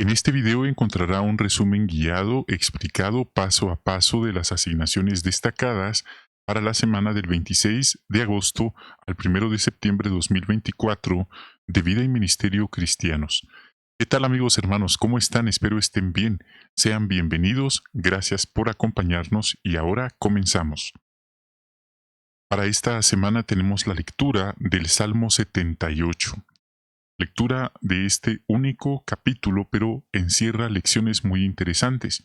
En este video encontrará un resumen guiado explicado paso a paso de las asignaciones destacadas para la semana del 26 de agosto al 1 de septiembre de 2024 de Vida y Ministerio Cristianos. ¿Qué tal amigos hermanos? ¿Cómo están? Espero estén bien. Sean bienvenidos, gracias por acompañarnos y ahora comenzamos. Para esta semana tenemos la lectura del Salmo 78. Lectura de este único capítulo, pero encierra lecciones muy interesantes.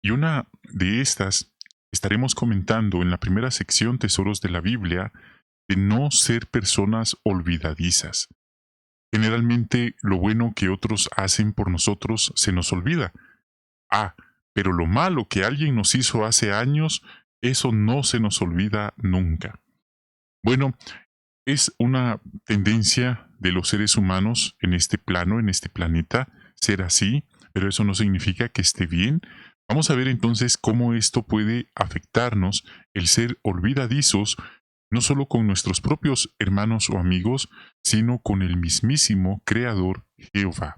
Y una de estas estaremos comentando en la primera sección Tesoros de la Biblia, de no ser personas olvidadizas. Generalmente lo bueno que otros hacen por nosotros se nos olvida. Pero lo malo que alguien nos hizo hace años, eso no se nos olvida nunca. Bueno, es una tendencia de los seres humanos en este plano, en este planeta, ser así, pero eso no significa que esté bien. Vamos a ver entonces cómo esto puede afectarnos, el ser olvidadizos, no solo con nuestros propios hermanos o amigos, sino con el mismísimo Creador Jehová.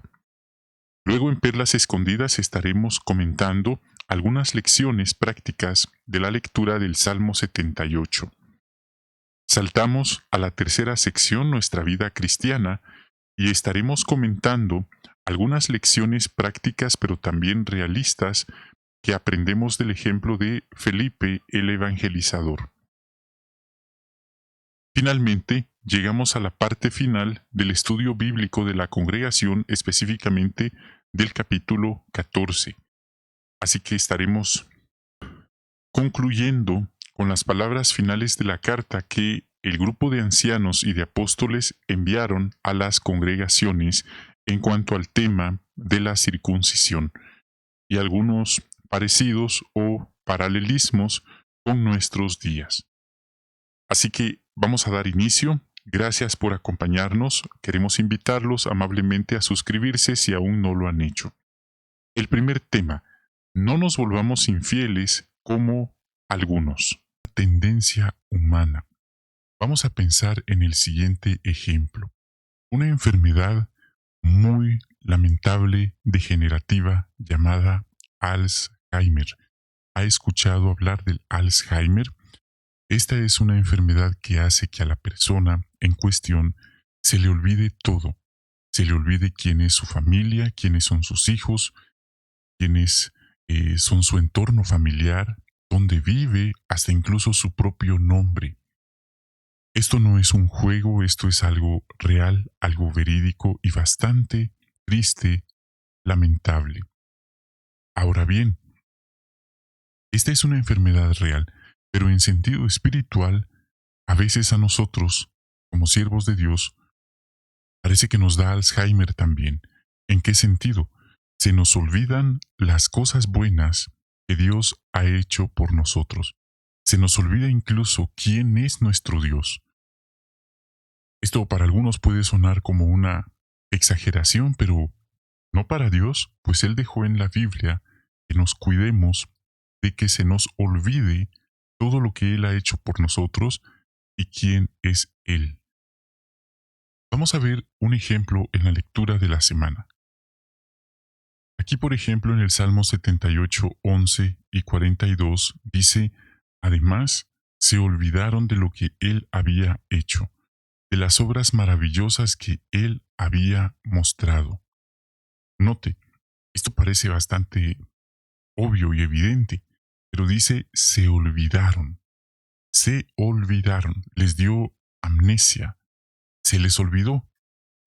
Luego en Perlas Escondidas estaremos comentando algunas lecciones prácticas de la lectura del Salmo 78. Saltamos a la tercera sección, Nuestra vida cristiana, y estaremos comentando algunas lecciones prácticas pero también realistas que aprendemos del ejemplo de Felipe el Evangelizador. Finalmente, llegamos a la parte final del estudio bíblico de la congregación, específicamente del capítulo 14. Así que estaremos concluyendo con las palabras finales de la carta que el grupo de ancianos y de apóstoles enviaron a las congregaciones en cuanto al tema de la circuncisión y algunos parecidos o paralelismos con nuestros días. Así que vamos a dar inicio. Gracias por acompañarnos. Queremos invitarlos amablemente a suscribirse si aún no lo han hecho. El primer tema: no nos volvamos infieles como algunos. Tendencia humana. Vamos a pensar en el siguiente ejemplo. Una enfermedad muy lamentable, degenerativa, llamada Alzheimer. ¿Ha escuchado hablar del Alzheimer? Esta es una enfermedad que hace que a la persona en cuestión se le olvide todo. Se le olvide quién es su familia, quiénes son sus hijos, quiénes son su entorno familiar, dónde vive, hasta incluso su propio nombre. Esto no es un juego, esto es algo real, algo verídico y bastante triste, lamentable. Ahora bien, esta es una enfermedad real, pero en sentido espiritual, a veces a nosotros, como siervos de Dios, parece que nos da Alzheimer también. ¿En qué sentido? Se nos olvidan las cosas buenas que Dios ha hecho por nosotros. Se nos olvida incluso quién es nuestro Dios. Esto para algunos puede sonar como una exageración, pero no para Dios, pues Él dejó en la Biblia que nos cuidemos de que se nos olvide todo lo que Él ha hecho por nosotros y quién es Él. Vamos a ver un ejemplo en la lectura de la semana. Aquí, por ejemplo, en el Salmo 78, 11 y 42, dice: además, se olvidaron de lo que Él había hecho, de las obras maravillosas que Él había mostrado. Note, esto parece bastante obvio y evidente, pero dice: se olvidaron, les dio amnesia, se les olvidó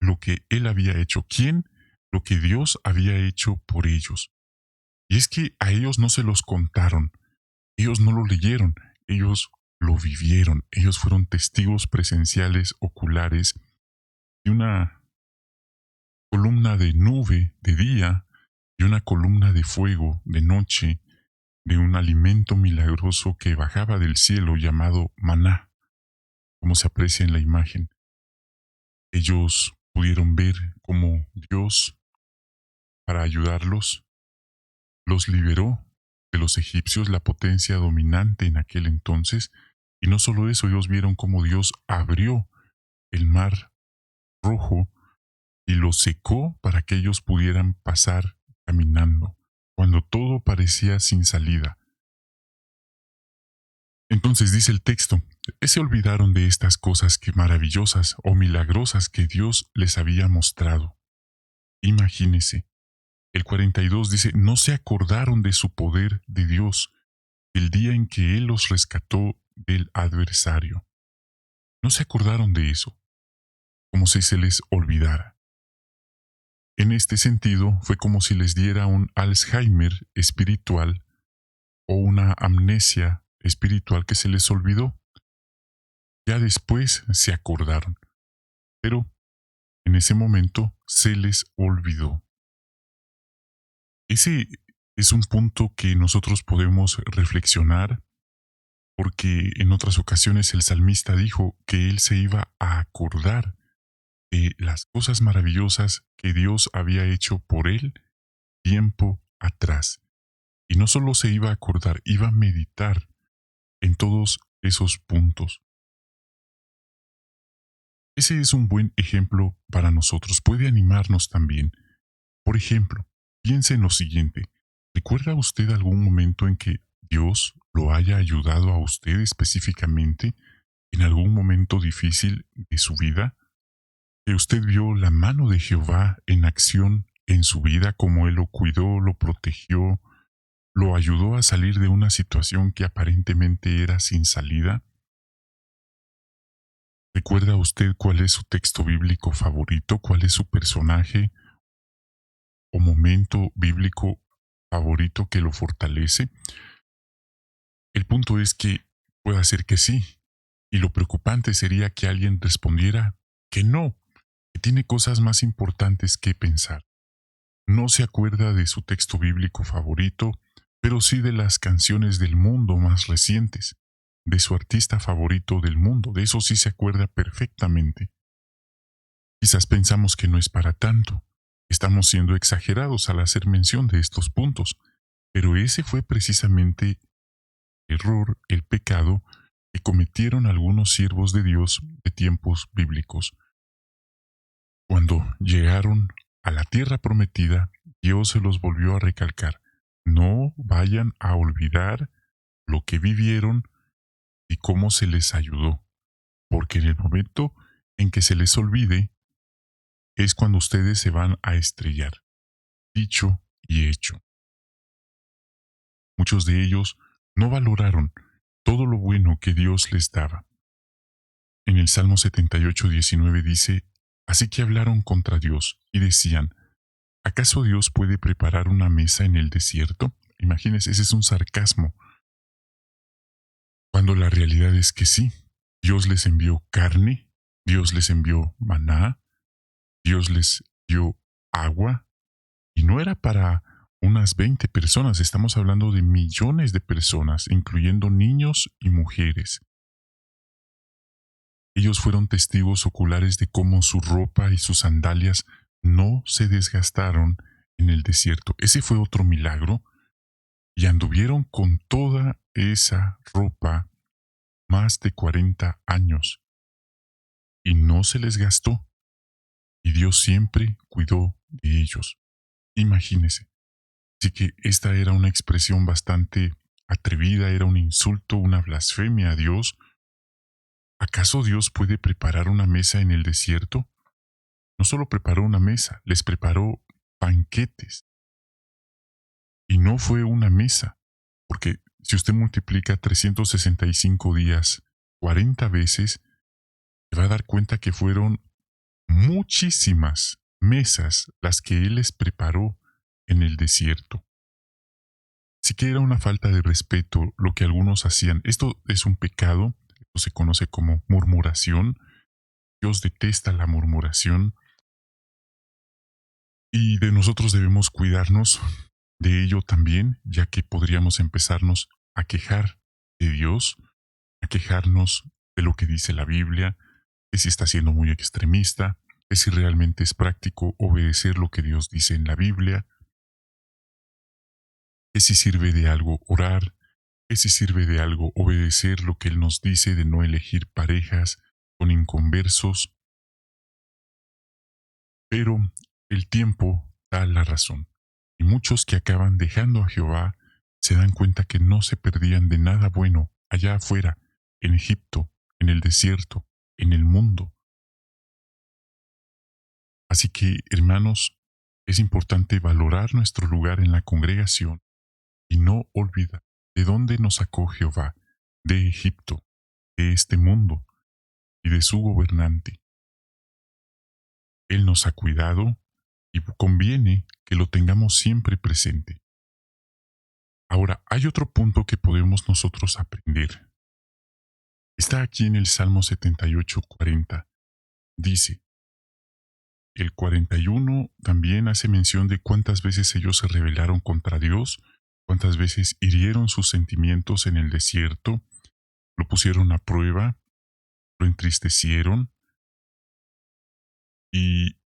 lo que Él había hecho. ¿Quién? Lo que Dios había hecho por ellos. Y es que a ellos no se los contaron, ellos no lo leyeron, ellos lo vivieron, ellos fueron testigos presenciales, oculares, de una columna de nube de día y una columna de fuego de noche, de un alimento milagroso que bajaba del cielo llamado maná, como se aprecia en la imagen. Ellos pudieron ver cómo Dios, para ayudarlos, los liberó de los egipcios, la potencia dominante en aquel entonces, y no solo eso, ellos vieron cómo Dios abrió el mar rojo y los secó para que ellos pudieran pasar caminando, cuando todo parecía sin salida. Entonces dice el texto, se olvidaron de estas cosas que maravillosas o milagrosas que Dios les había mostrado. Imagínese. El 42 dice, no se acordaron de su poder de Dios, el día en que Él los rescató del adversario. No se acordaron de eso, como si se les olvidara. En este sentido, fue como si les diera un Alzheimer espiritual o una amnesia espiritual que se les olvidó. Ya después se acordaron, pero en ese momento se les olvidó. Ese es un punto que nosotros podemos reflexionar, porque en otras ocasiones el salmista dijo que él se iba a acordar de las cosas maravillosas que Dios había hecho por él tiempo atrás. Y no solo se iba a acordar, iba a meditar en todos esos puntos. Ese es un buen ejemplo para nosotros, puede animarnos también. Por ejemplo, piense en lo siguiente. ¿Recuerda usted algún momento en que Dios lo haya ayudado a usted específicamente en algún momento difícil de su vida? ¿Que usted vio la mano de Jehová en acción en su vida, como Él lo cuidó, lo protegió, lo ayudó a salir de una situación que aparentemente era sin salida? ¿Recuerda usted cuál es su texto bíblico favorito? ¿Cuál es su personaje o momento bíblico favorito que lo fortalece? El punto es que puede ser que sí, y lo preocupante sería que alguien respondiera que no, que tiene cosas más importantes que pensar. No se acuerda de su texto bíblico favorito, pero sí de las canciones del mundo más recientes, de su artista favorito del mundo, de eso sí se acuerda perfectamente. Quizás pensamos que no es para tanto, estamos siendo exagerados al hacer mención de estos puntos, pero ese fue precisamente el error, el pecado que cometieron algunos siervos de Dios de tiempos bíblicos. Cuando llegaron a la tierra prometida, Dios se los volvió a recalcar. No vayan a olvidar lo que vivieron y cómo se les ayudó, porque en el momento en que se les olvide es cuando ustedes se van a estrellar. Dicho y hecho. Muchos de ellos no valoraron todo lo bueno que Dios les daba. En el Salmo 78:19 dice, así que hablaron contra Dios y decían, ¿acaso Dios puede preparar una mesa en el desierto? Imagínense, ese es un sarcasmo, cuando la realidad es que sí. Dios les envió carne, Dios les envió maná, Dios les dio agua, y no era para unas 20 personas, estamos hablando de millones de personas, incluyendo niños y mujeres. Ellos fueron testigos oculares de cómo su ropa y sus sandalias no se desgastaron en el desierto. Ese fue otro milagro. Y anduvieron con toda esa ropa más de 40 años. Y no se les gastó. Y Dios siempre cuidó de ellos. Imagínese. Así que esta era una expresión bastante atrevida, era un insulto, una blasfemia a Dios. ¿Acaso Dios puede preparar una mesa en el desierto? No solo preparó una mesa, les preparó banquetes. Y no fue una mesa, porque si usted multiplica 365 días 40 veces, se va a dar cuenta que fueron muchísimas mesas las que Él les preparó en el desierto. Sí que era una falta de respeto lo que algunos hacían. Esto es un pecado, esto se conoce como murmuración. Dios detesta la murmuración y de nosotros debemos cuidarnos de ello también, ya que podríamos empezarnos a quejar de Dios, a quejarnos de lo que dice la Biblia, que si está siendo muy extremista, que si realmente es práctico obedecer lo que Dios dice en la Biblia, que si sirve de algo orar, que si sirve de algo obedecer lo que Él nos dice de no elegir parejas con inconversos. Pero el tiempo da la razón, y muchos que acaban dejando a Jehová se dan cuenta que no se perdían de nada bueno allá afuera, en Egipto, en el desierto, en el mundo. Así que, hermanos, es importante valorar nuestro lugar en la congregación y no olvidar de dónde nos sacó Jehová, de Egipto, de este mundo y de su gobernante. Él nos ha cuidado y conviene que lo tengamos siempre presente. Ahora, hay otro punto que podemos nosotros aprender. Está aquí en el Salmo 78:40. Dice, el 41 también hace mención de cuántas veces ellos se rebelaron contra Dios, cuántas veces hirieron sus sentimientos en el desierto, lo pusieron a prueba, lo entristecieron. Y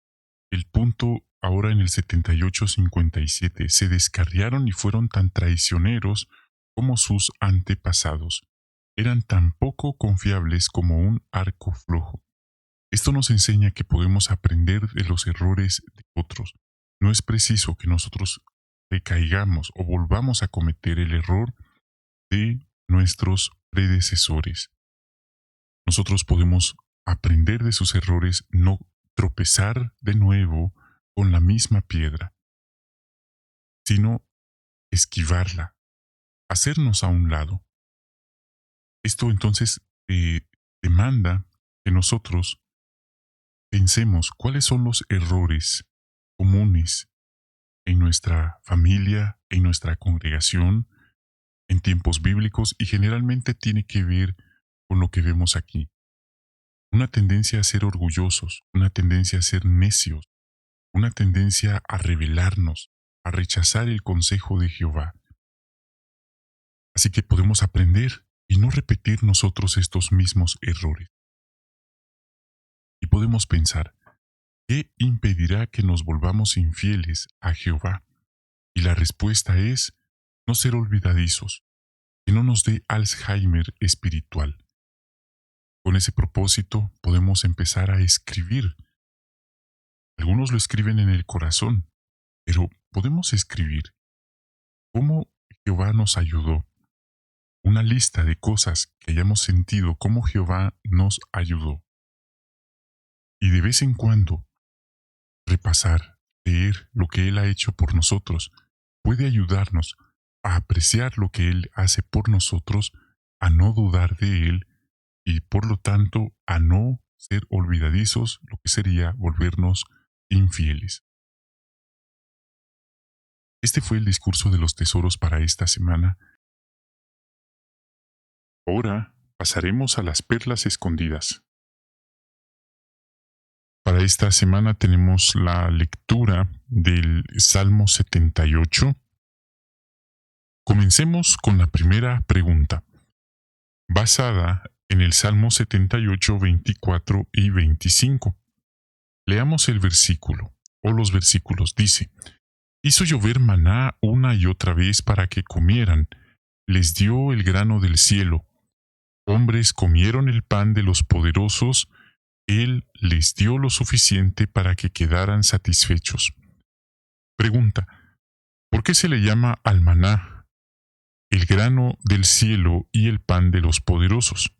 el punto ahora en el 78:57, se descarriaron y fueron tan traicioneros como sus antepasados. Eran tan poco confiables como un arco flojo. Esto nos enseña que podemos aprender de los errores de otros. No es preciso que nosotros recaigamos o volvamos a cometer el error de nuestros predecesores. Nosotros podemos aprender de sus errores, no tropezar de nuevo con la misma piedra, sino esquivarla, hacernos a un lado. Esto entonces demanda que nosotros pensemos cuáles son los errores comunes en nuestra familia, en nuestra congregación, en tiempos bíblicos, y generalmente tiene que ver con lo que vemos aquí. Una tendencia a ser orgullosos, una tendencia a ser necios, una tendencia a rebelarnos, a rechazar el consejo de Jehová. Así que podemos aprender y no repetir nosotros estos mismos errores. Y podemos pensar, ¿qué impedirá que nos volvamos infieles a Jehová? Y la respuesta es no ser olvidadizos, que no nos dé Alzheimer espiritual. Con ese propósito podemos empezar a escribir. Algunos lo escriben en el corazón, pero podemos escribir cómo Jehová nos ayudó. Una lista de cosas que hayamos sentido cómo Jehová nos ayudó. Y de vez en cuando repasar, leer lo que Él ha hecho por nosotros, puede ayudarnos a apreciar lo que Él hace por nosotros, a no dudar de Él y por lo tanto a no ser olvidadizos, lo que sería volvernos infieles. Este fue el discurso de los tesoros para esta semana. Ahora pasaremos a las perlas escondidas. Para esta semana tenemos la lectura del Salmo 78. Comencemos con la primera pregunta, basada en el Salmo 78, 24 y 25. Leamos el versículo, o los versículos. Dice, hizo llover maná una y otra vez para que comieran, les dio el grano del cielo. Hombres comieron el pan de los poderosos, Él les dio lo suficiente para que quedaran satisfechos. Pregunta, ¿por qué se le llama al maná el grano del cielo y el pan de los poderosos?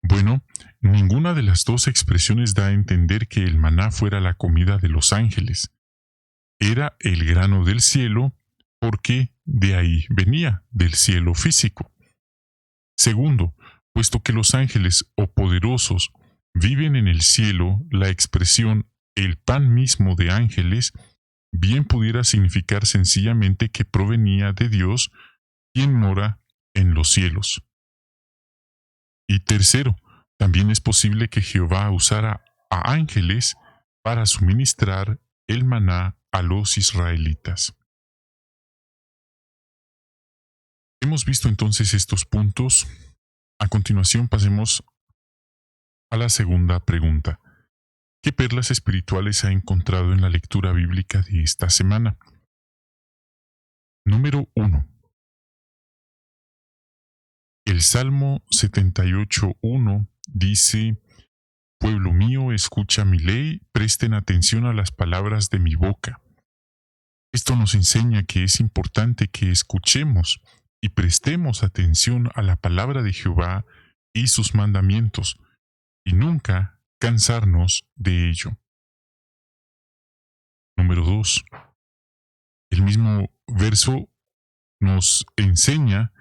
Bueno, ninguna de las dos expresiones da a entender que el maná fuera la comida de los ángeles. Era el grano del cielo porque de ahí venía, del cielo físico. Segundo, puesto que los ángeles o poderosos viven en el cielo, la expresión el pan mismo de ángeles bien pudiera significar sencillamente que provenía de Dios, quien mora en los cielos. Y tercero, también es posible que Jehová usara a ángeles para suministrar el maná a los israelitas. Hemos visto entonces estos puntos. A continuación pasemos a la segunda pregunta. ¿Qué perlas espirituales ha encontrado en la lectura bíblica de esta semana? Número 1. El Salmo 78:1 dice, Pueblo mío, escucha mi ley, presten atención a las palabras de mi boca. Esto nos enseña que es importante que escuchemos y prestemos atención a la palabra de Jehová y sus mandamientos, y nunca cansarnos de ello. Número 2. El mismo verso nos enseña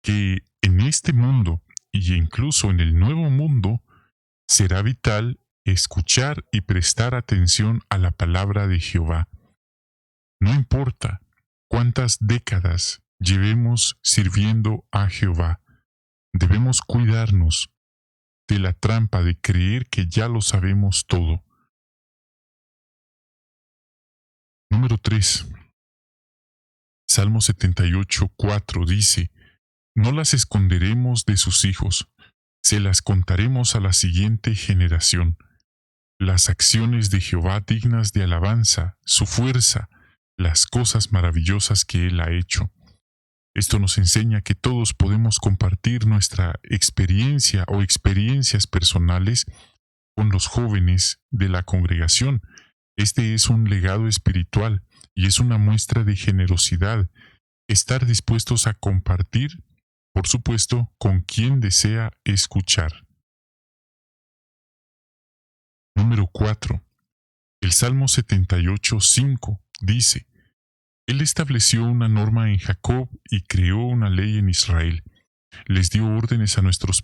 que en este mundo y incluso en el nuevo mundo será vital escuchar y prestar atención a la palabra de Jehová. No importa cuántas décadas llevemos sirviendo a Jehová, debemos cuidarnos de la trampa de creer que ya lo sabemos todo. Número 3. Salmo 78:4 dice: No las esconderemos de sus hijos, se las contaremos a la siguiente generación. Las acciones de Jehová dignas de alabanza, su fuerza, las cosas maravillosas que Él ha hecho. Esto nos enseña que todos podemos compartir nuestra experiencia o experiencias personales con los jóvenes de la congregación. Este es un legado espiritual y es una muestra de generosidad, estar dispuestos a compartir, por supuesto, con quien desea escuchar. Número 4. El Salmo 78:5 dice: Él estableció una norma en Jacob y creó una ley en Israel. Les dio órdenes a nuestros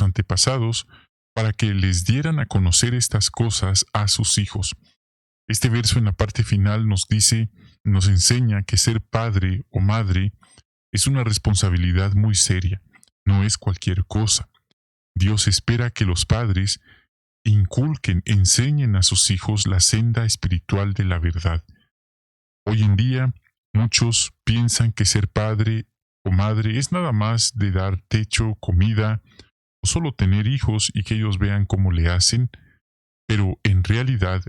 antepasados, para que les dieran a conocer estas cosas a sus hijos. Este verso en la parte final nos enseña que ser padre o madre es una responsabilidad muy seria, no es cualquier cosa. Dios espera que los padres inculquen, enseñen a sus hijos la senda espiritual de la verdad. Hoy en día, muchos piensan que ser padre o madre es nada más de dar techo, comida, o solo tener hijos y que ellos vean cómo le hacen, pero en realidad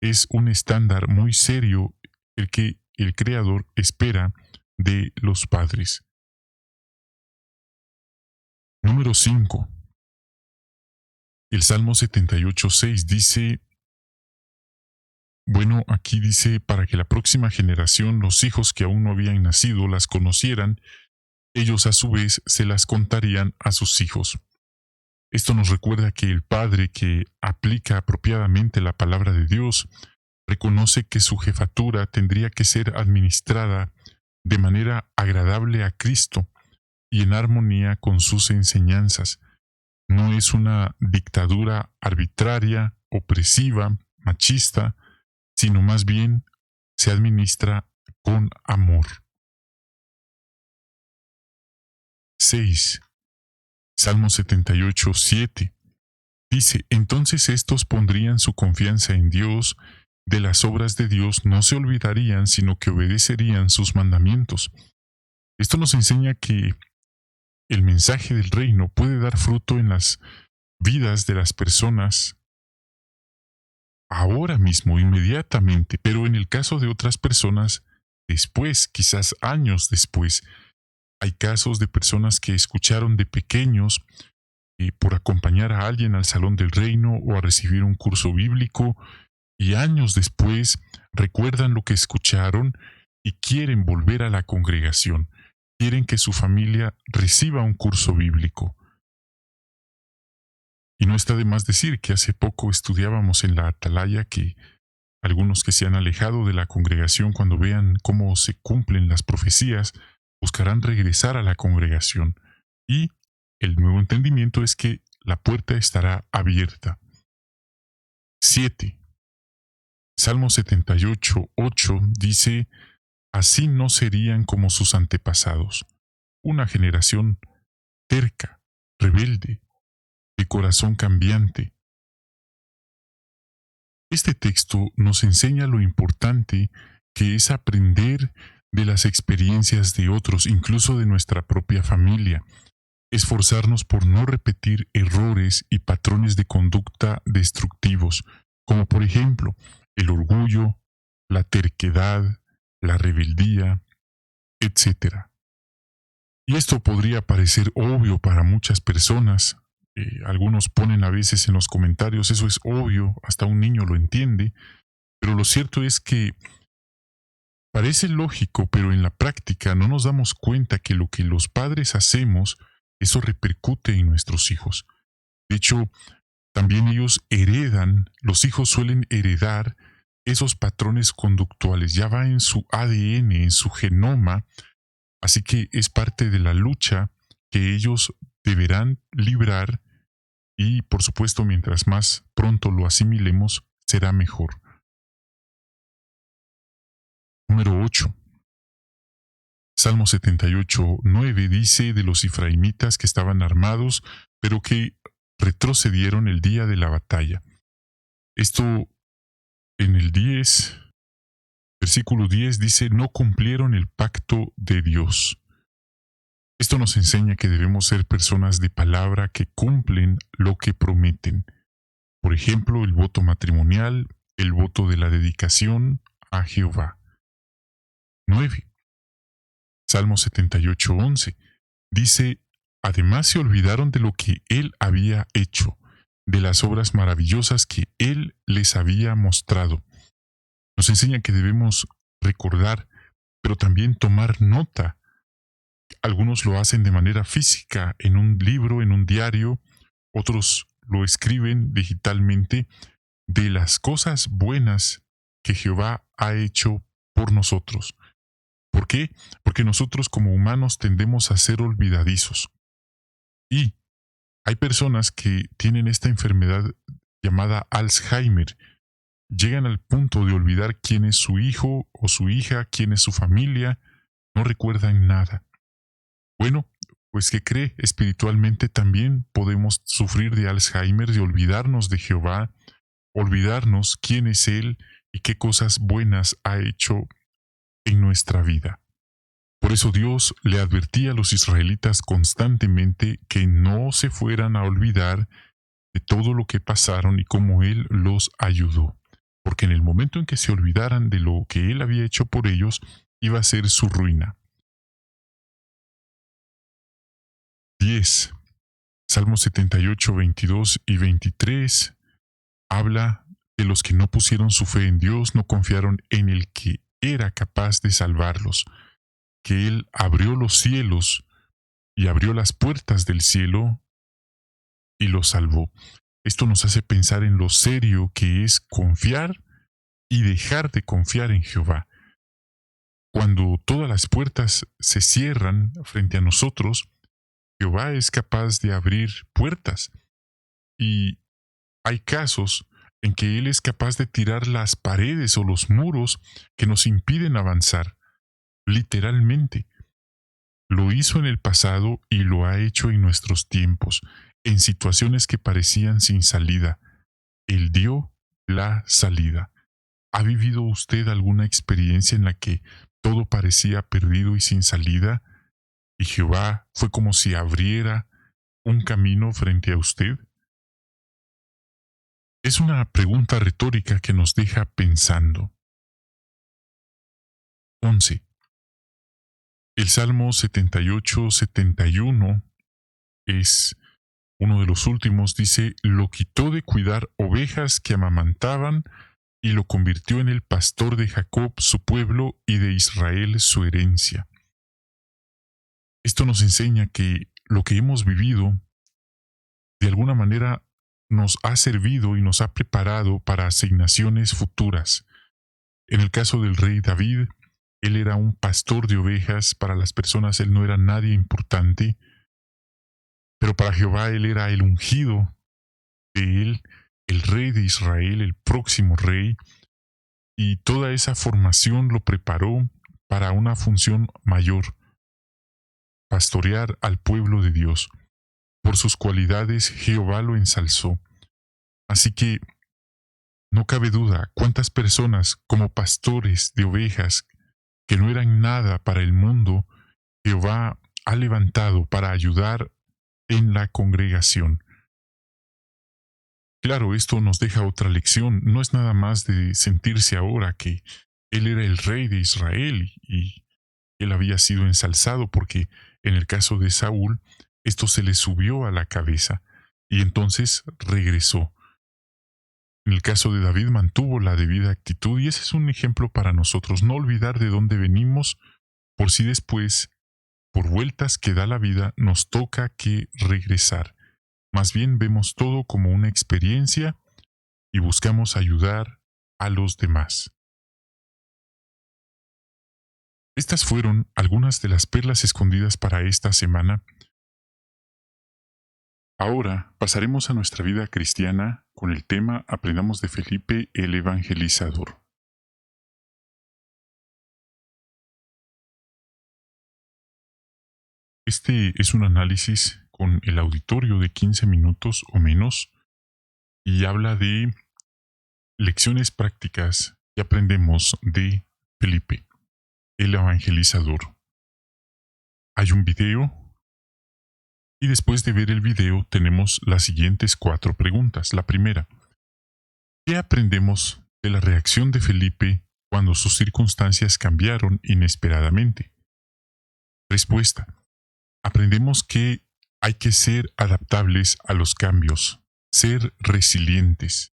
es un estándar muy serio el que el Creador espera de los padres. Número 5. El Salmo 78:6 dice: Bueno, aquí dice, para que la próxima generación, los hijos que aún no habían nacido, las conocieran, ellos a su vez se las contarían a sus hijos. Esto nos recuerda que el padre que aplica apropiadamente la palabra de Dios reconoce que su jefatura tendría que ser administrada de manera agradable a Cristo y en armonía con sus enseñanzas. No es una dictadura arbitraria, opresiva, machista, sino más bien se administra con amor. 6. Salmo 78:7 dice: Entonces estos pondrían su confianza en Dios, de las obras de Dios no se olvidarían, sino que obedecerían sus mandamientos. Esto nos enseña que el mensaje del reino puede dar fruto en las vidas de las personas ahora mismo, inmediatamente, pero en el caso de otras personas, después, quizás años después. Hay casos de personas que escucharon de pequeños por acompañar a alguien al salón del reino o a recibir un curso bíblico, y años después recuerdan lo que escucharon y quieren volver a la congregación, quieren que su familia reciba un curso bíblico. Y no está de más decir que hace poco estudiábamos en la Atalaya que algunos que se han alejado de la congregación, cuando vean cómo se cumplen las profecías, buscarán regresar a la congregación. Y el nuevo entendimiento es que la puerta estará abierta. 7. Salmo 78:8 dice: Así no serían como sus antepasados, una generación terca, rebelde, de corazón cambiante. Este texto nos enseña lo importante que es aprender de las experiencias de otros, incluso de nuestra propia familia. Esforzarnos por no repetir errores y patrones de conducta destructivos, como por ejemplo el orgullo, la terquedad, la rebeldía, etc. Y esto podría parecer obvio para muchas personas, Algunos ponen a veces en los comentarios, eso es obvio, hasta un niño lo entiende, pero lo cierto es que parece lógico, pero en la práctica no nos damos cuenta que lo que los padres hacemos, eso repercute en nuestros hijos. De hecho, también ellos heredan, los hijos suelen heredar esos patrones conductuales, ya va en su ADN, en su genoma, así que es parte de la lucha que ellos deberán librar y, por supuesto, mientras más pronto lo asimilemos, será mejor. Número 8. Salmo 78:9 dice de los ifraimitas que estaban armados, pero que retrocedieron el día de la batalla. Esto en el 10, versículo 10 dice, no cumplieron el pacto de Dios. Esto nos enseña que debemos ser personas de palabra que cumplen lo que prometen. Por ejemplo, el voto matrimonial, el voto de la dedicación a Jehová. 9. Salmo 78:11 dice, además se olvidaron de lo que Él había hecho, de las obras maravillosas que Él les había mostrado. Nos enseña que debemos recordar, pero también tomar nota. Algunos lo hacen de manera física, en un libro, en un diario, otros lo escriben digitalmente, de las cosas buenas que Jehová ha hecho por nosotros. ¿Por qué? Porque nosotros como humanos tendemos a ser olvidadizos. Y hay personas que tienen esta enfermedad llamada Alzheimer. Llegan al punto de olvidar quién es su hijo o su hija, quién es su familia, no recuerdan nada. Bueno, pues ¿qué cree? Espiritualmente también podemos sufrir de Alzheimer, de olvidarnos de Jehová, olvidarnos quién es Él y qué cosas buenas ha hecho en nuestra vida. Por eso Dios le advertía a los israelitas constantemente que no se fueran a olvidar de todo lo que pasaron y cómo Él los ayudó. Porque en el momento en que se olvidaran de lo que Él había hecho por ellos, iba a ser su ruina. 10. Salmos 78, 22 y 23 habla de los que no pusieron su fe en Dios, no confiaron en el que era capaz de salvarlos, que Él abrió los cielos y abrió las puertas del cielo y los salvó. Esto nos hace pensar en lo serio que es confiar y dejar de confiar en Jehová. Cuando todas las puertas se cierran frente a nosotros, Jehová es capaz de abrir puertas. Y hay casos en que Él es capaz de tirar las paredes o los muros que nos impiden avanzar, literalmente. Lo hizo en el pasado y lo ha hecho en nuestros tiempos, en situaciones que parecían sin salida. Él dio la salida. ¿Ha vivido usted alguna experiencia en la que todo parecía perdido y sin salida? Y Jehová fue como si abriera un camino frente a usted. Es una pregunta retórica que nos deja pensando. 11. El Salmo 78-71 es uno de los últimos. Dice, lo quitó de cuidar ovejas que amamantaban y lo convirtió en el pastor de Jacob, su pueblo, y de Israel, su herencia. Esto nos enseña que lo que hemos vivido, de alguna manera, nos ha servido y nos ha preparado para asignaciones futuras. En el caso del rey David, él era un pastor de ovejas, para las personas él no era nadie importante, pero para Jehová él era el ungido de él, el rey de Israel, el próximo rey, y toda esa formación lo preparó para una función mayor, pastorear al pueblo de Dios. Por sus cualidades Jehová lo ensalzó. Así que no cabe duda cuántas personas como pastores de ovejas que no eran nada para el mundo, Jehová ha levantado para ayudar en la congregación. Claro, esto nos deja otra lección. No es nada más de sentirse ahora que Él era el rey de Israel y Él había sido ensalzado, porque en el caso de Saúl, esto se le subió a la cabeza. y entonces regresó. En el caso de David mantuvo la debida actitud y ese es un ejemplo para nosotros, no olvidar de dónde venimos por si después, por vueltas que da la vida, nos toca que regresar. Más bien vemos todo como una experiencia y buscamos ayudar a los demás. Estas fueron algunas de las perlas escondidas para esta semana. Ahora pasaremos a nuestra vida cristiana con el tema Aprendamos de Felipe el Evangelizador. Este es un análisis con el auditorio de 15 minutos o menos y habla de lecciones prácticas que aprendemos de Felipe el Evangelizador. Hay un video y después de ver el video tenemos las siguientes 4 preguntas. La primera, ¿qué aprendemos de la reacción de Felipe cuando sus circunstancias cambiaron inesperadamente? Respuesta, aprendemos que hay que ser adaptables a los cambios, ser resilientes.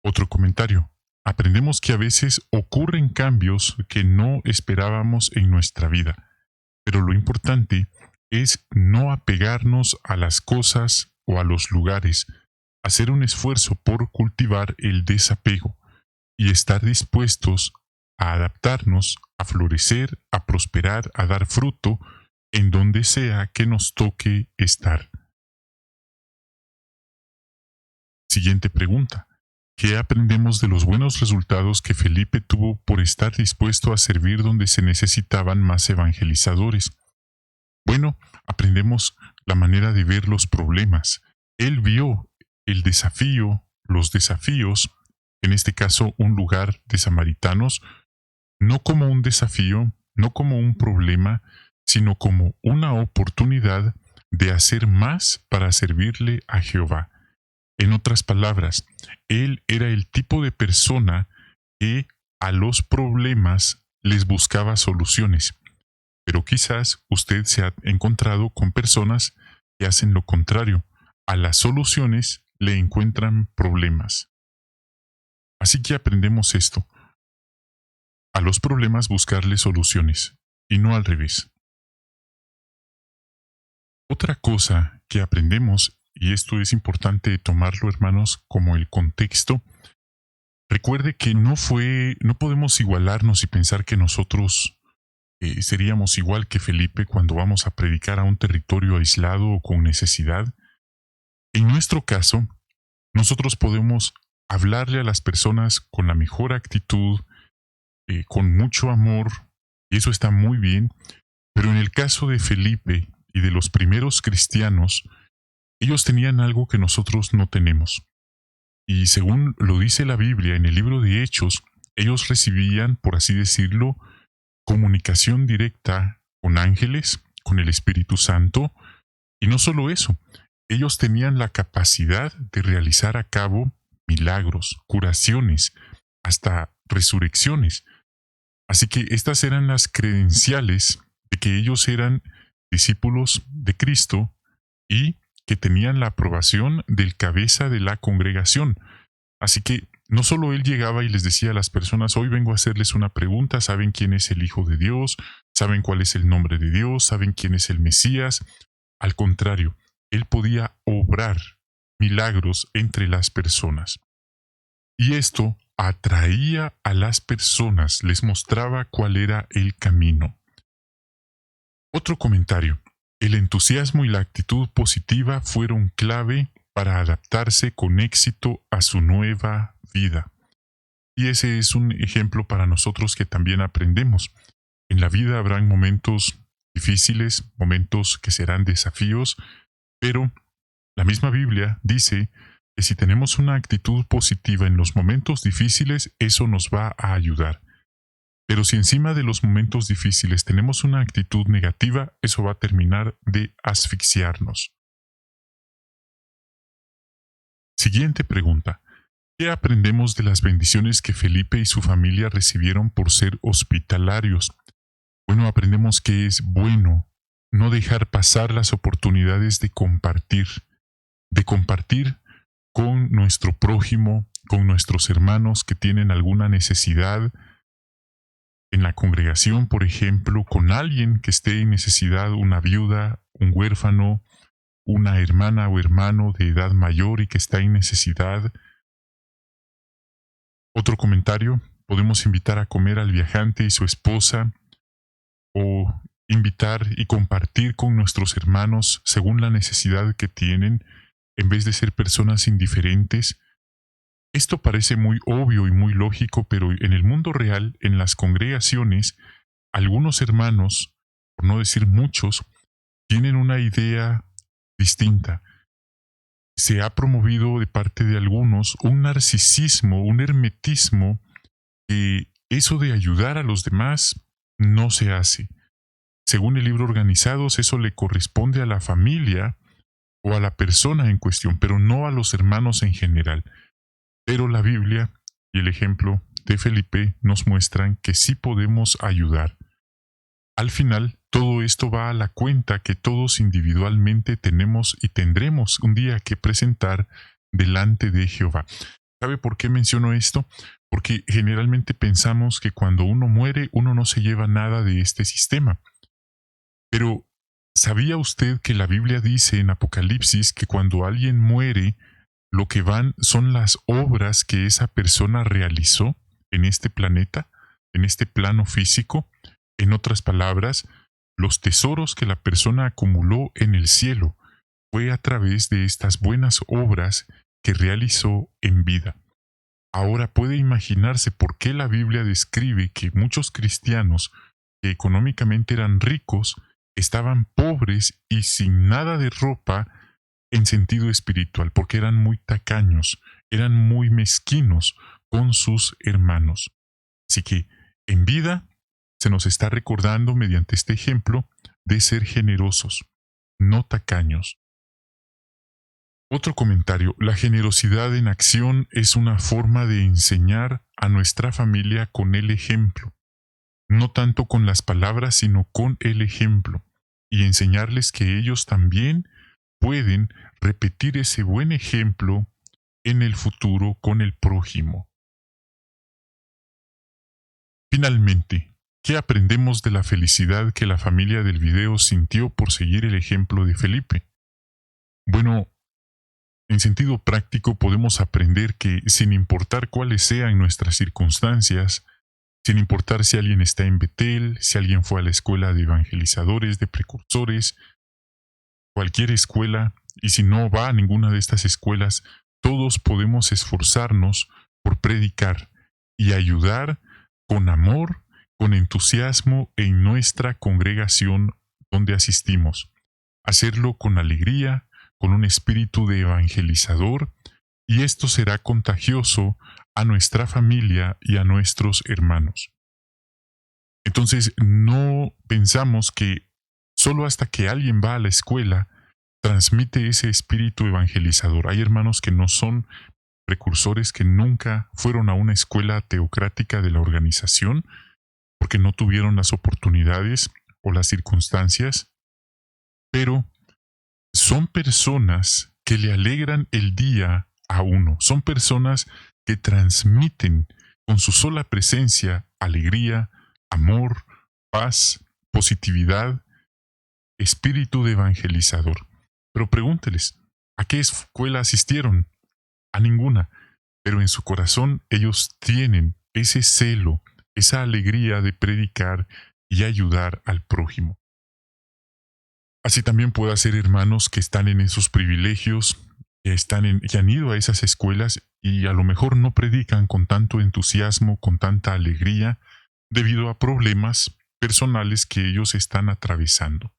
Otro comentario, aprendemos que a veces ocurren cambios que no esperábamos en nuestra vida, pero lo importante es no apegarnos a las cosas o a los lugares, hacer un esfuerzo por cultivar el desapego y estar dispuestos a adaptarnos, a florecer, a prosperar, a dar fruto en donde sea que nos toque estar. Siguiente pregunta. ¿Qué aprendemos de los buenos resultados que Felipe tuvo por estar dispuesto a servir donde se necesitaban más evangelizadores? Bueno, aprendemos la manera de ver los problemas. Él vio el desafío, los desafíos, en este caso un lugar de samaritanos, no como un desafío, no como un problema, sino como una oportunidad de hacer más para servirle a Jehová. En otras palabras, él era el tipo de persona que a los problemas les buscaba soluciones. Pero quizás usted se ha encontrado con personas que hacen lo contrario. A las soluciones le encuentran problemas. Así que aprendemos esto. A los problemas buscarle soluciones, y no al revés. Otra cosa que aprendemos, y esto es importante tomarlo, hermanos, como el contexto, recuerde que no podemos igualarnos y pensar que nosotros seríamos igual que Felipe cuando vamos a predicar a un territorio aislado o con necesidad. En nuestro caso, nosotros podemos hablarle a las personas con la mejor actitud, con mucho amor, y eso está muy bien, pero en el caso de Felipe y de los primeros cristianos, ellos tenían algo que nosotros no tenemos. Y según lo dice la Biblia en el libro de Hechos, ellos recibían, por así decirlo, comunicación directa con ángeles, con el Espíritu Santo, y no solo eso, ellos tenían la capacidad de realizar a cabo milagros, curaciones, hasta resurrecciones. Así que estas eran las credenciales de que ellos eran discípulos de Cristo y que tenían la aprobación del cabeza de la congregación. Así que no solo él llegaba y les decía a las personas, hoy vengo a hacerles una pregunta, ¿saben quién es el Hijo de Dios? ¿Saben cuál es el nombre de Dios? ¿Saben quién es el Mesías? Al contrario, él podía obrar milagros entre las personas. Y esto atraía a las personas, les mostraba cuál era el camino. Otro comentario. El entusiasmo y la actitud positiva fueron clave para adaptarse con éxito a su nueva vida. Y ese es un ejemplo para nosotros que también aprendemos. En la vida habrán momentos difíciles, momentos que serán desafíos, pero la misma Biblia dice que si tenemos una actitud positiva en los momentos difíciles, eso nos va a ayudar. Pero si encima de los momentos difíciles tenemos una actitud negativa, eso va a terminar de asfixiarnos. Siguiente pregunta. ¿Qué aprendemos de las bendiciones que Felipe y su familia recibieron por ser hospitalarios? Bueno, aprendemos que es bueno no dejar pasar las oportunidades de compartir con nuestro prójimo, con nuestros hermanos que tienen alguna necesidad en la congregación, por ejemplo, con alguien que esté en necesidad, una viuda, un huérfano, una hermana o hermano de edad mayor y que está en necesidad. Otro comentario, podemos invitar a comer al viajante y su esposa, o invitar y compartir con nuestros hermanos según la necesidad que tienen, en vez de ser personas indiferentes. Esto parece muy obvio y muy lógico, pero en el mundo real, en las congregaciones, algunos hermanos, por no decir muchos, tienen una idea distinta. Se ha promovido de parte de algunos un narcisismo, un hermetismo, que eso de ayudar a los demás no se hace. Según el libro Organizados, eso le corresponde a la familia o a la persona en cuestión, pero no a los hermanos en general. Pero la Biblia y el ejemplo de Felipe nos muestran que sí podemos ayudar. Al final, todo esto va a la cuenta que todos individualmente tenemos y tendremos un día que presentar delante de Jehová. ¿Sabe por qué menciono esto? Porque generalmente pensamos que cuando uno muere, uno no se lleva nada de este sistema. Pero, ¿sabía usted que la Biblia dice en Apocalipsis que cuando alguien muere, lo que van son las obras que esa persona realizó en este planeta, en este plano físico? En otras palabras, los tesoros que la persona acumuló en el cielo fue a través de estas buenas obras que realizó en vida. Ahora puede imaginarse por qué la Biblia describe que muchos cristianos que económicamente eran ricos estaban pobres y sin nada de ropa en sentido espiritual, porque eran muy tacaños, eran muy mezquinos con sus hermanos. Así que en vida se nos está recordando mediante este ejemplo de ser generosos, no tacaños. Otro comentario, la generosidad en acción es una forma de enseñar a nuestra familia con el ejemplo, no tanto con las palabras, sino con el ejemplo, y enseñarles que ellos también pueden repetir ese buen ejemplo en el futuro con el prójimo. Finalmente, ¿qué aprendemos de la felicidad que la familia del video sintió por seguir el ejemplo de Felipe? Bueno, en sentido práctico podemos aprender que sin importar cuáles sean nuestras circunstancias, sin importar si alguien está en Betel, si alguien fue a la escuela de evangelizadores, de precursores, cualquier escuela, y si no va a ninguna de estas escuelas, todos podemos esforzarnos por predicar y ayudar con amor, con entusiasmo en nuestra congregación donde asistimos. Hacerlo con alegría, con un espíritu de evangelizador, y esto será contagioso a nuestra familia y a nuestros hermanos. Entonces, no pensamos que solo hasta que alguien va a la escuela transmite ese espíritu evangelizador. Hay hermanos que no son precursores, que nunca fueron a una escuela teocrática de la organización porque no tuvieron las oportunidades o las circunstancias, pero son personas que le alegran el día a uno, son personas que transmiten con su sola presencia alegría, amor, paz, positividad, espíritu de evangelizador. Pero pregúnteles, ¿a qué escuela asistieron? A ninguna. Pero en su corazón ellos tienen ese celo, esa alegría de predicar y ayudar al prójimo. Así también puede ser hermanos que están en esos privilegios, que han ido a esas escuelas y a lo mejor no predican con tanto entusiasmo, con tanta alegría, debido a problemas personales que ellos están atravesando.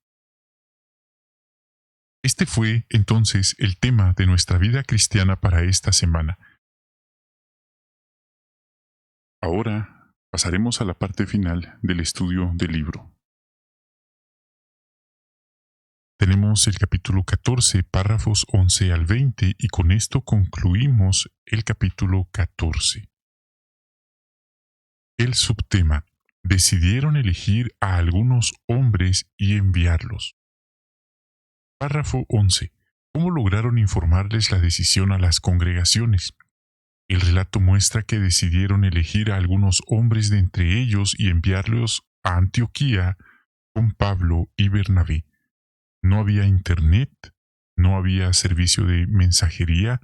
Este fue entonces el tema de nuestra vida cristiana para esta semana. Ahora pasaremos a la parte final del estudio del libro. Tenemos el capítulo 14, párrafos 11 al 20, y con esto concluimos el capítulo 14. El subtema: decidieron elegir a algunos hombres y enviarlos. Párrafo 11. ¿Cómo lograron informarles la decisión a las congregaciones? El relato muestra que decidieron elegir a algunos hombres de entre ellos y enviarlos a Antioquía con Pablo y Bernabé. No había internet, no había servicio de mensajería,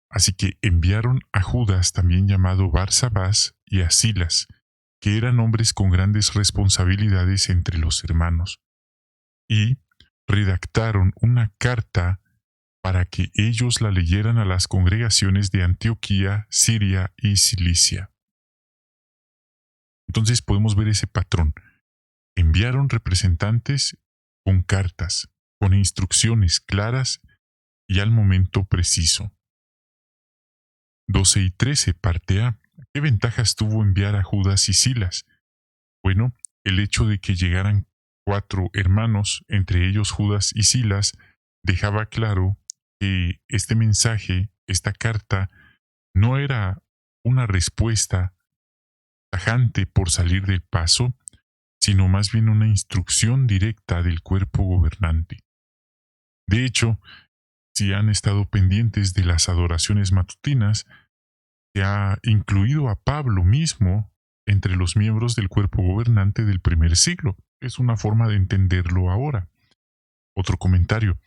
así que enviaron a Judas, también llamado Barsabás, y a Silas, que eran hombres con grandes responsabilidades entre los hermanos, y redactaron una carta para que ellos la leyeran a las congregaciones de Antioquía, Siria y Cilicia. Entonces podemos ver ese patrón. Enviaron representantes con cartas, con instrucciones claras y al momento preciso. 12 y 13, parte A. ¿Qué ventajas tuvo enviar a Judas y Silas? Bueno, el hecho de que llegaran 4 hermanos, entre ellos Judas y Silas, dejaba claro que este mensaje, esta carta, no era una respuesta tajante por salir del paso, sino más bien una instrucción directa del cuerpo gobernante. De hecho, si han estado pendientes de las adoraciones matutinas, se ha incluido a Pablo mismo entre los miembros del cuerpo gobernante del primer siglo. Es una forma de entenderlo ahora. Otro comentario.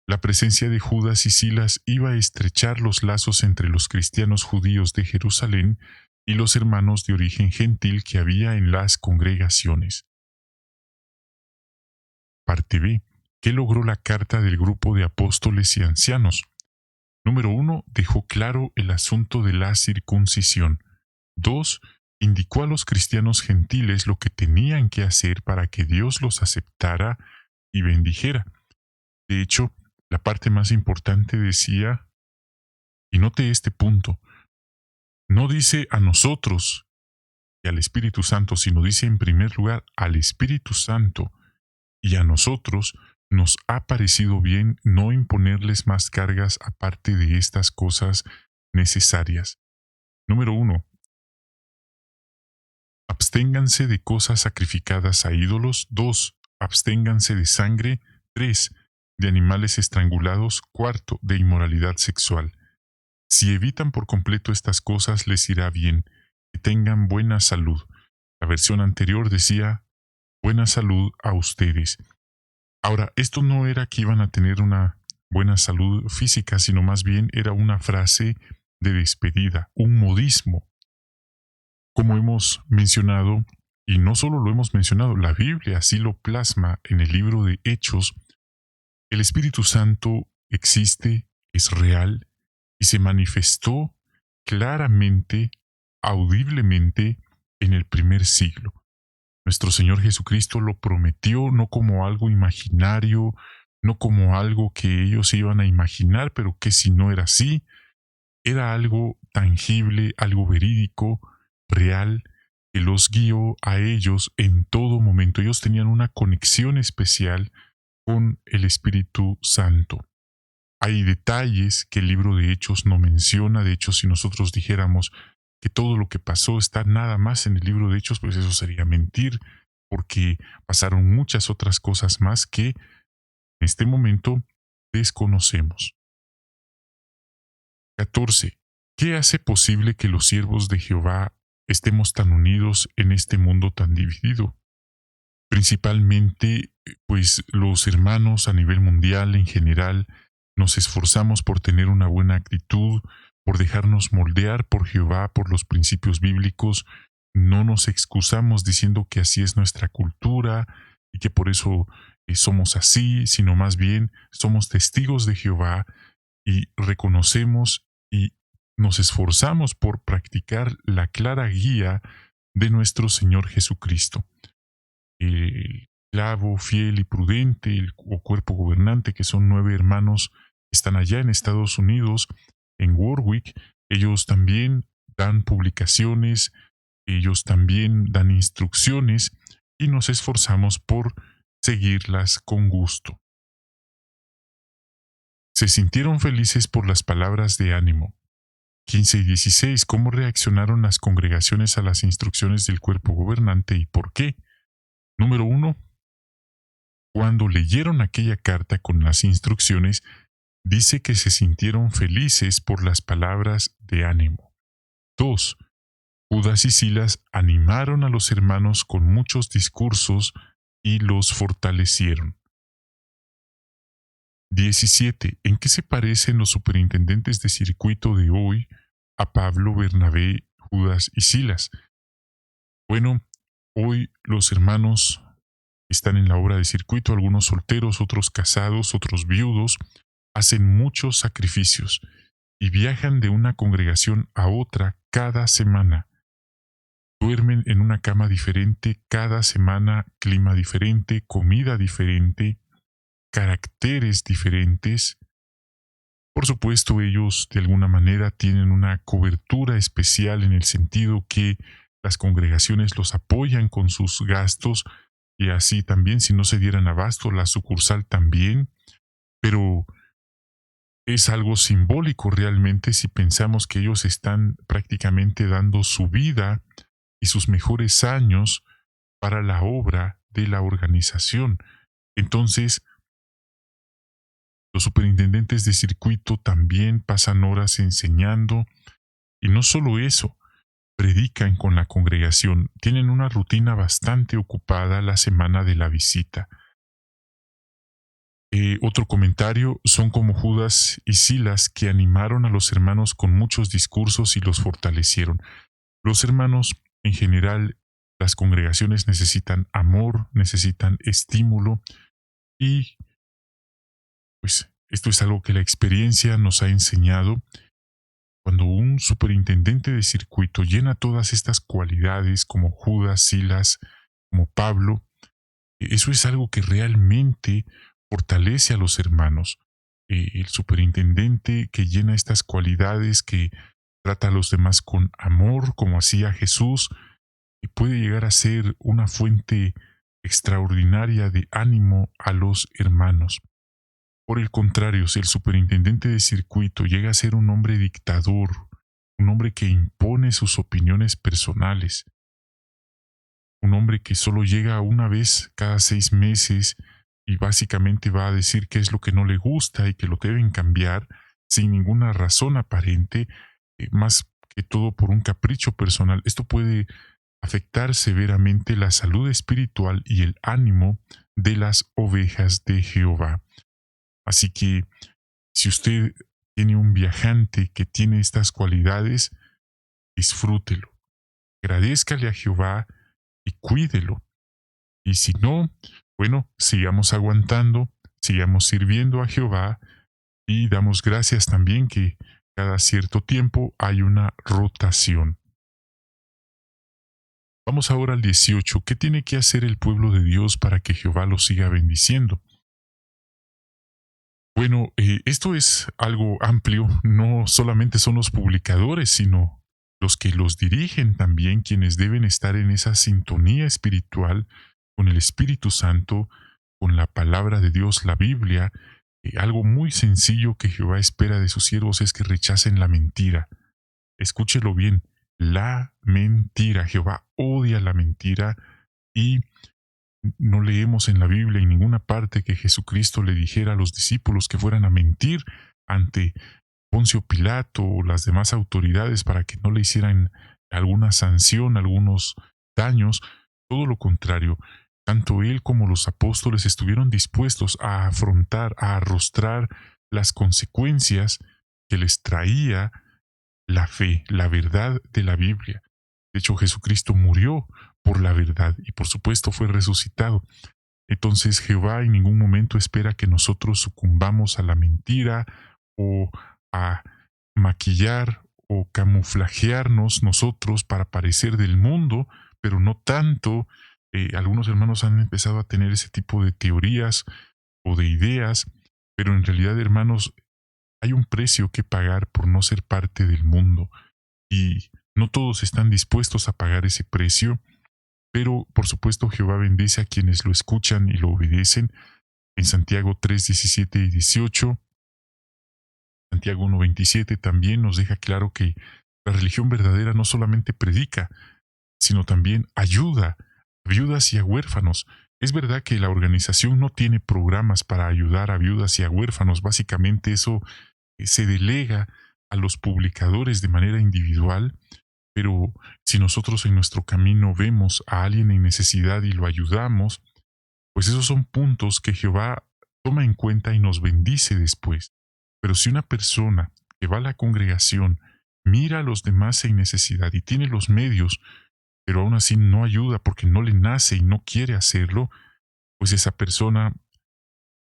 La presencia de Judas y Silas iba a estrechar los lazos entre los cristianos judíos de Jerusalén y los hermanos de origen gentil que había en las congregaciones. Parte B. ¿Qué logró la carta del grupo de apóstoles y ancianos? Número 1. Dejó claro el asunto de la circuncisión. 2. Indicó a los cristianos gentiles lo que tenían que hacer para que Dios los aceptara y bendijera. De hecho, la parte más importante decía, y note este punto, no dice a nosotros y al Espíritu Santo, sino dice en primer lugar al Espíritu Santo y a nosotros nos ha parecido bien no imponerles más cargas aparte de estas cosas necesarias. Número 1. Absténganse de cosas sacrificadas a ídolos. 2. Absténganse de sangre. 3. De animales estrangulados. 4. De inmoralidad sexual. Si evitan por completo estas cosas, les irá bien, que tengan buena salud. La versión anterior decía, buena salud a ustedes. Ahora, esto no era que iban a tener una buena salud física, sino más bien era una frase de despedida, un modismo. Como hemos mencionado, y no solo lo hemos mencionado, la Biblia así lo plasma en el libro de Hechos, el Espíritu Santo existe, es real, y se manifestó claramente, audiblemente, en el primer siglo. Nuestro Señor Jesucristo lo prometió no como algo imaginario, no como algo que ellos se iban a imaginar, pero que si no era así, era algo tangible, algo verídico, real, que los guió a ellos en todo momento. Ellos tenían una conexión especial con el Espíritu Santo. Hay detalles que el libro de Hechos no menciona. De hecho, si nosotros dijéramos que todo lo que pasó está nada más en el libro de Hechos, pues eso sería mentir, porque pasaron muchas otras cosas más que en este momento desconocemos. 14. ¿Qué hace posible que los siervos de Jehová estemos tan unidos en este mundo tan dividido? Principalmente, pues los hermanos a nivel mundial en general nos esforzamos por tener una buena actitud, por dejarnos moldear por Jehová, por los principios bíblicos. No nos excusamos diciendo que así es nuestra cultura y que por eso somos así, sino más bien somos testigos de Jehová y reconocemos y nos esforzamos por practicar la clara guía de nuestro Señor Jesucristo. El esclavo fiel y prudente, o cuerpo gobernante, que son 9 hermanos, están allá en Estados Unidos, en Warwick. Ellos también dan publicaciones, ellos también dan instrucciones y nos esforzamos por seguirlas con gusto. Se sintieron felices por las palabras de ánimo. 15 y 16. ¿Cómo reaccionaron las congregaciones a las instrucciones del cuerpo gobernante y por qué? Número 1. Cuando leyeron aquella carta con las instrucciones, dice que se sintieron felices por las palabras de ánimo. 2. Judas y Silas animaron a los hermanos con muchos discursos y los fortalecieron. 17. ¿En qué se parecen los superintendentes de circuito de hoy a Pablo, Bernabé, Judas y Silas? Bueno, hoy los hermanos están en la obra de circuito, algunos solteros, otros casados, otros viudos, hacen muchos sacrificios y viajan de una congregación a otra cada semana. Duermen en una cama diferente cada semana, clima diferente, comida diferente, caracteres diferentes. Por supuesto, ellos de alguna manera tienen una cobertura especial en el sentido que las congregaciones los apoyan con sus gastos y así también si no se dieran abasto la sucursal también, pero es algo simbólico realmente si pensamos que ellos están prácticamente dando su vida y sus mejores años para la obra de la organización. Entonces, los superintendentes de circuito también pasan horas enseñando y no solo eso, predican con la congregación, tienen una rutina bastante ocupada la semana de la visita. Otro comentario, son como Judas y Silas que animaron a los hermanos con muchos discursos y los fortalecieron. Los hermanos, en general, las congregaciones necesitan amor, necesitan estímulo y pues esto es algo que la experiencia nos ha enseñado. Cuando un superintendente de circuito llena todas estas cualidades como Judas, Silas, como Pablo, eso es algo que realmente fortalece a los hermanos. El superintendente que llena estas cualidades, que trata a los demás con amor, como hacía Jesús, y puede llegar a ser una fuente extraordinaria de ánimo a los hermanos. Por el contrario, si el superintendente de circuito llega a ser un hombre dictador, un hombre que impone sus opiniones personales, un hombre que solo llega una vez cada 6 meses y básicamente va a decir qué es lo que no le gusta y que lo deben cambiar sin ninguna razón aparente, más que todo por un capricho personal. Esto puede afectar severamente la salud espiritual y el ánimo de las ovejas de Jehová. Así que si usted tiene un viajante que tiene estas cualidades, disfrútelo, agradézcale a Jehová y cuídelo. Y si no, bueno, sigamos aguantando, sigamos sirviendo a Jehová y damos gracias también que cada cierto tiempo hay una rotación. Vamos ahora al 18. ¿Qué tiene que hacer el pueblo de Dios para que Jehová lo siga bendiciendo? Bueno, esto es algo amplio, no solamente son los publicadores, sino los que los dirigen también, quienes deben estar en esa sintonía espiritual con el Espíritu Santo, con la palabra de Dios, la Biblia. Algo muy sencillo que Jehová espera de sus siervos es que rechacen la mentira. Escúchelo bien, la mentira. Jehová odia la mentira y no leemos en la Biblia en ninguna parte que Jesucristo le dijera a los discípulos que fueran a mentir ante Poncio Pilato o las demás autoridades para que no le hicieran alguna sanción, algunos daños. Todo lo contrario, tanto él como los apóstoles estuvieron dispuestos a afrontar, a arrostrar las consecuencias que les traía la fe, la verdad de la Biblia. De hecho, Jesucristo murió por la verdad y por supuesto fue resucitado. Entonces Jehová en ningún momento espera que nosotros sucumbamos a la mentira o a maquillar o camuflajearnos nosotros para parecer del mundo, pero no tanto. Algunos hermanos han empezado a tener ese tipo de teorías o de ideas, pero en realidad, hermanos, hay un precio que pagar por no ser parte del mundo y no todos están dispuestos a pagar ese precio, pero por supuesto Jehová bendice a quienes lo escuchan y lo obedecen. En Santiago 3, 17 y 18, Santiago 1, 27 también nos deja claro que la religión verdadera no solamente predica, sino también ayuda a viudas y a huérfanos. Es verdad que la organización no tiene programas para ayudar a viudas y a huérfanos. Básicamente eso se delega a los publicadores de manera individual, pero si nosotros en nuestro camino vemos a alguien en necesidad y lo ayudamos, pues esos son puntos que Jehová toma en cuenta y nos bendice después. Pero si una persona que va a la congregación mira a los demás en necesidad y tiene los medios, pero aún así no ayuda porque no le nace y no quiere hacerlo, pues esa persona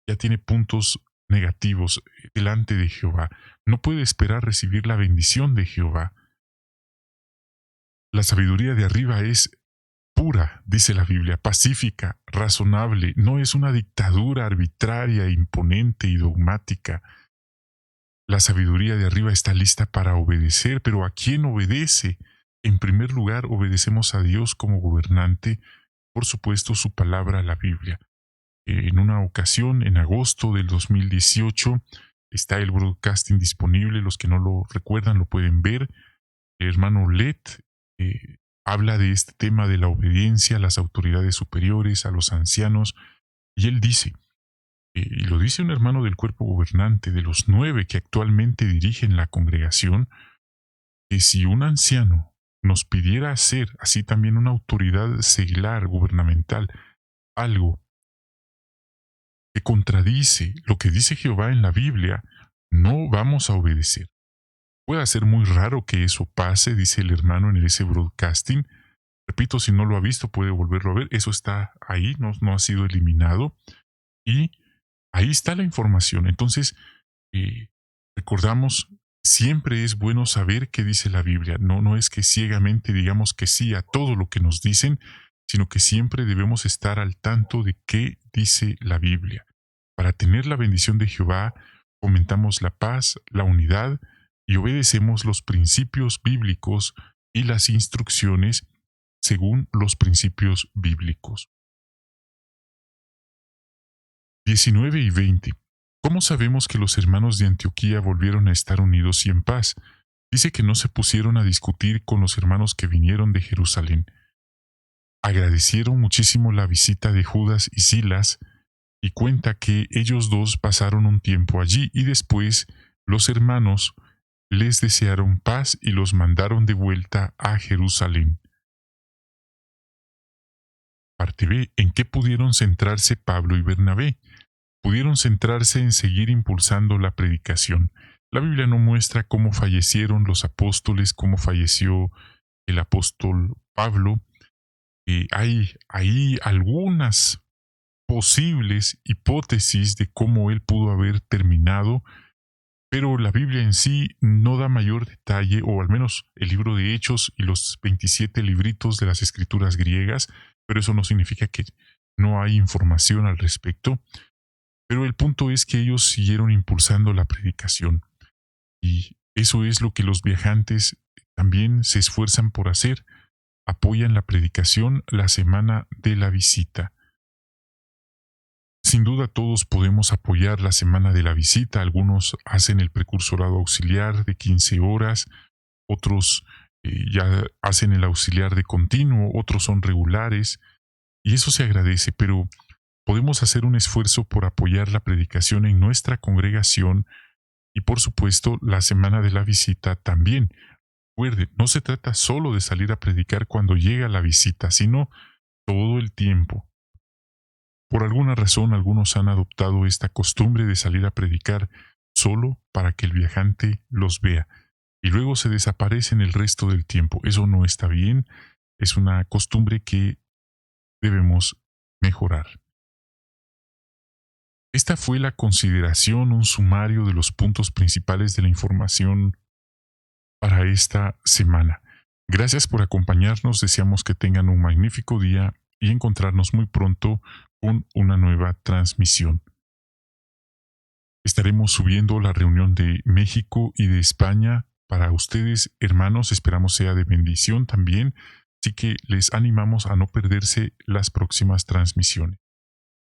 ya tiene puntos negativos delante de Jehová. No puede esperar recibir la bendición de Jehová. La sabiduría de arriba es pura, dice la Biblia, pacífica, razonable, no es una dictadura arbitraria, imponente y dogmática. La sabiduría de arriba está lista para obedecer, pero ¿a quién obedece? En primer lugar, obedecemos a Dios como gobernante, por supuesto, su palabra, la Biblia. En una ocasión, en agosto del 2018, está el broadcasting disponible, los que no lo recuerdan lo pueden ver. El hermano Led habla de este tema de la obediencia a las autoridades superiores, a los ancianos, y él dice, y lo dice un hermano del cuerpo gobernante, de los 9 que actualmente dirigen la congregación, que si un anciano nos pidiera hacer, así también una autoridad seglar, gubernamental, algo que contradice lo que dice Jehová en la Biblia, no vamos a obedecer. Puede ser muy raro que eso pase, dice el hermano en ese broadcasting. Repito, si no lo ha visto, puede volverlo a ver. Eso está ahí, no ha sido eliminado. Y ahí está la información. Entonces, recordamos, siempre es bueno saber qué dice la Biblia. No es que ciegamente digamos que sí a todo lo que nos dicen, sino que siempre debemos estar al tanto de qué dice la Biblia. Para tener la bendición de Jehová, fomentamos la paz, la unidad y obedecemos los principios bíblicos y las instrucciones según los principios bíblicos. 19 y 20. ¿Cómo sabemos que los hermanos de Antioquía volvieron a estar unidos y en paz? Dice que no se pusieron a discutir con los hermanos que vinieron de Jerusalén. Agradecieron muchísimo la visita de Judas y Silas, y cuenta que ellos dos pasaron un tiempo allí y después los hermanos les desearon paz y los mandaron de vuelta a Jerusalén. Parte B. ¿En qué pudieron centrarse Pablo y Bernabé? Pudieron centrarse en seguir impulsando la predicación. La Biblia no muestra cómo fallecieron los apóstoles, cómo falleció el apóstol Pablo. Hay algunas posibles hipótesis de cómo él pudo haber terminado, pero la Biblia en sí no da mayor detalle, o al menos el libro de Hechos y los 27 libritos de las escrituras griegas, pero eso no significa que no hay información al respecto. Pero el punto es que ellos siguieron impulsando la predicación, y eso es lo que los viajantes también se esfuerzan por hacer. Apoyan la predicación la semana de la visita. Sin duda todos podemos apoyar la semana de la visita. Algunos hacen el precursorado auxiliar de 15 horas, otros ya hacen el auxiliar de continuo, otros son regulares, y eso se agradece, pero podemos hacer un esfuerzo por apoyar la predicación en nuestra congregación y por supuesto la semana de la visita también. Recuerde, no se trata solo de salir a predicar cuando llega la visita, sino todo el tiempo. Por alguna razón, algunos han adoptado esta costumbre de salir a predicar solo para que el viajante los vea y luego se desaparecen el resto del tiempo. Eso no está bien, es una costumbre que debemos mejorar. Esta fue la consideración, un sumario de los puntos principales de la información para esta semana. Gracias por acompañarnos, deseamos que tengan un magnífico día y encontrarnos muy pronto con una nueva transmisión. Estaremos subiendo la reunión de México y de España para ustedes, hermanos, esperamos sea de bendición también, así que les animamos a no perderse las próximas transmisiones.